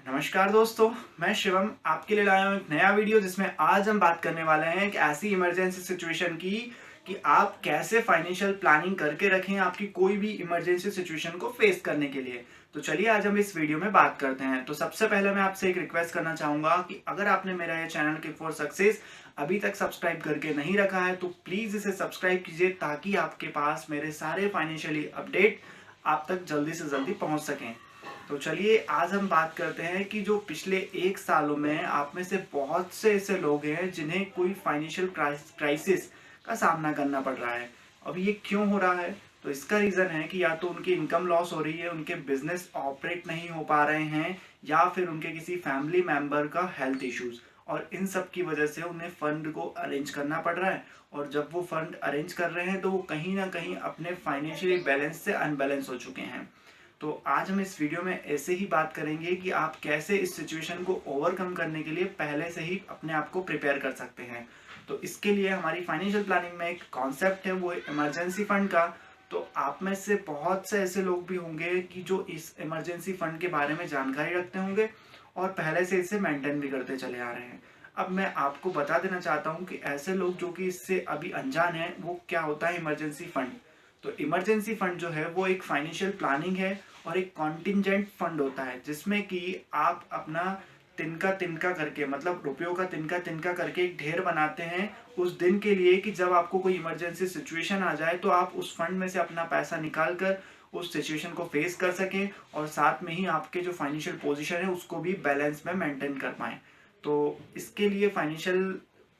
नमस्कार दोस्तों, मैं शिवम आपके लिए लाया हूँ एक नया वीडियो जिसमें आज हम बात करने वाले हैं एक ऐसी इमरजेंसी सिचुएशन की कि आप कैसे फाइनेंशियल प्लानिंग करके रखें आपकी कोई भी इमरजेंसी सिचुएशन को फेस करने के लिए। तो चलिए आज हम इस वीडियो में बात करते हैं। तो सबसे पहले मैं आपसे एक रिक्वेस्ट करना चाहूँगा कि अगर आपने मेरा ये चैनल किक फॉर सक्सेस अभी तक सब्सक्राइब करके नहीं रखा है तो प्लीज़ इसे सब्सक्राइब कीजिए ताकि आपके पास मेरे सारे फाइनेंशियली अपडेट आप तक जल्दी से जल्दी पहुँच सकें। तो चलिए आज हम बात करते हैं कि जो पिछले 1 सालों में आप में से बहुत से ऐसे लोग हैं जिन्हें कोई फाइनेंशियल क्राइसिस का सामना करना पड़ रहा है। अब ये क्यों हो रहा है? तो इसका रीज़न है कि या तो उनकी इनकम लॉस हो रही है, उनके बिजनेस ऑपरेट नहीं हो पा रहे हैं या फिर उनके किसी फैमिली मेंबर का हेल्थ इश्यूज, और इन सब की वजह से उन्हें फंड को अरेंज करना पड़ रहा है। और जब वो फंड अरेंज कर रहे हैं तो वो कहीं ना कहीं अपने फाइनेंशियली बैलेंस से अनबैलेंस हो चुके हैं। तो आज हम इस वीडियो में ऐसे ही बात करेंगे कि आप कैसे इस सिचुएशन को ओवरकम करने के लिए पहले से ही अपने आप को प्रिपेयर कर सकते हैं। तो इसके लिए हमारी फाइनेंशियल प्लानिंग में एक कॉन्सेप्ट है, वो है इमरजेंसी फंड का। तो आप में से बहुत से ऐसे लोग भी होंगे कि जो इस इमरजेंसी फंड के बारे में जानकारी रखते होंगे और पहले से इसे मेंटेन भी करते चले आ रहे हैं। अब मैं आपको बता देना चाहता हूँ कि ऐसे लोग जो कि इससे अभी अनजान हैं वो क्या होता है इमरजेंसी फंड। तो इमरजेंसी फंड जो है वो एक फाइनेंशियल प्लानिंग है और एक कॉन्टिजेंट फंड होता है जिसमें कि आप अपना तिनका तिनका करके, मतलब रुपयों का तिनका तिनका करके एक ढेर बनाते हैं उस दिन के लिए कि जब आपको कोई इमरजेंसी सिचुएशन आ जाए तो आप उस फंड में से अपना पैसा निकाल कर उस सिचुएशन को फेस कर सकें और साथ में ही आपके जो फाइनेंशियल पोजीशन है उसको भी बैलेंस में मेंटेन कर पाएं। तो इसके लिए फाइनेंशियल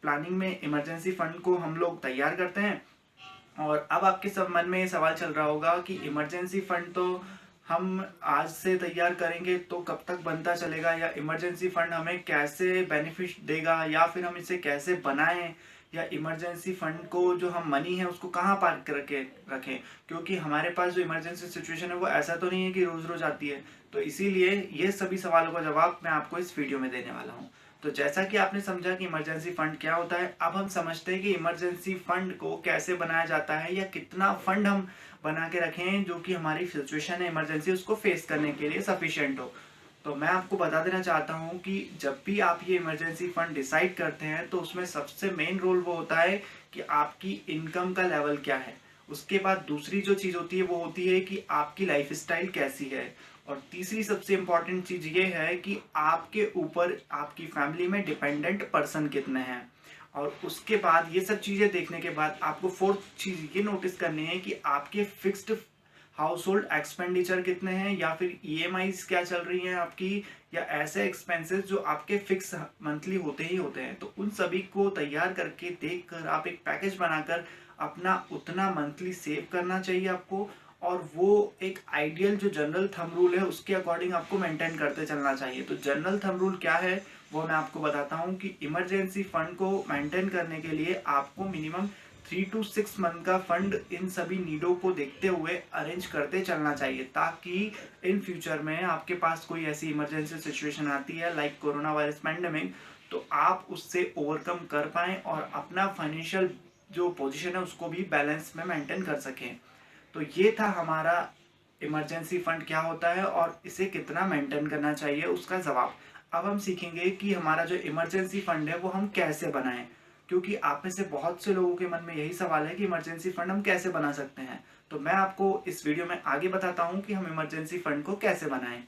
प्लानिंग में इमरजेंसी फंड को हम लोग तैयार करते हैं। और अब आपके सब मन में ये सवाल चल रहा होगा कि इमरजेंसी फंड तो हम आज से तैयार करेंगे तो कब तक बनता चलेगा, या इमरजेंसी फंड हमें कैसे बेनिफिट देगा, या फिर हम इसे कैसे बनाएं, या इमरजेंसी फंड को जो हम मनी है उसको कहाँ पार्क करके रखें। क्योंकि हमारे पास जो इमरजेंसी सिचुएशन है वो ऐसा तो नहीं है कि रोज रोज आती है। तो इसीलिए ये सभी सवालों का जवाब मैं आपको इस वीडियो में देने वाला हूँ। तो जैसा कि आपने समझा कि इमरजेंसी फंड क्या होता है, अब हम समझते हैं कि इमरजेंसी फंड को कैसे बनाया जाता है या कितना फंड हम बना के रखें जो कि हमारी सिचुएशन है इमरजेंसी उसको फेस करने के लिए सफिशिएंट हो। तो मैं आपको बता देना चाहता हूँ कि जब भी आप ये इमरजेंसी फंड डिसाइड करते हैं तो उसमें सबसे मेन रोल वो होता है कि आपकी इनकम का लेवल क्या है। उसके बाद दूसरी जो चीज़ होती है वो होती है कि आपकी लाइफ स्टाइल कैसी है। और तीसरी सबसे इम्पॉर्टेंट चीज़ ये है कि आपके ऊपर आपकी फैमिली में डिपेंडेंट पर्सन कितने हैं। और उसके बाद ये सब चीज़ें देखने के बाद आपको फोर्थ चीज़ ये नोटिस करनी है कि आपके फिक्स्ड हाउस होल्ड एक्सपेंडिचर कितने हैं, या फिर ईएमआईज क्या चल रही हैं आपकी, या ऐसे एक्सपेंसेस जो आपके फिक्स मंथली होते ही होते हैं। तो उन सभी को तैयार करके देख कर आप एक पैकेज बनाकर अपना उतना मंथली सेव करना चाहिए आपको। और वो एक आइडियल जो जनरल थंब रूल है उसके अकॉर्डिंग आपको मेंटेन करते चलना चाहिए। तो जनरल थंब रूल क्या है वो मैं आपको बताता हूँ कि इमरजेंसी फंड को मेंटेन करने के लिए आपको मिनिमम 3 to 6 मंथ का फंड इन सभी नीडों को देखते हुए अरेंज करते चलना चाहिए, ताकि इन फ्यूचर में आपके पास कोई ऐसी इमरजेंसी सिचुएशन आती है लाइक कोरोना वायरस पैंडेमिक, तो आप उससे ओवरकम कर पाएं और अपना फाइनेंशियल जो पोजीशन है उसको भी बैलेंस में मेंटेन कर सकें। तो ये था हमारा इमरजेंसी फंड क्या होता है और इसे कितना मेंटेन करना चाहिए उसका जवाब। अब हम सीखेंगे कि हमारा जो इमरजेंसी फंड है वो हम कैसे बनाएं। क्योंकि आप में से बहुत से लोगों के मन में यही सवाल है कि इमरजेंसी फंड हम कैसे बना सकते हैं। तो मैं आपको इस वीडियो में आगे बताता हूं कि हम इमरजेंसी फंड को कैसे बनाएं।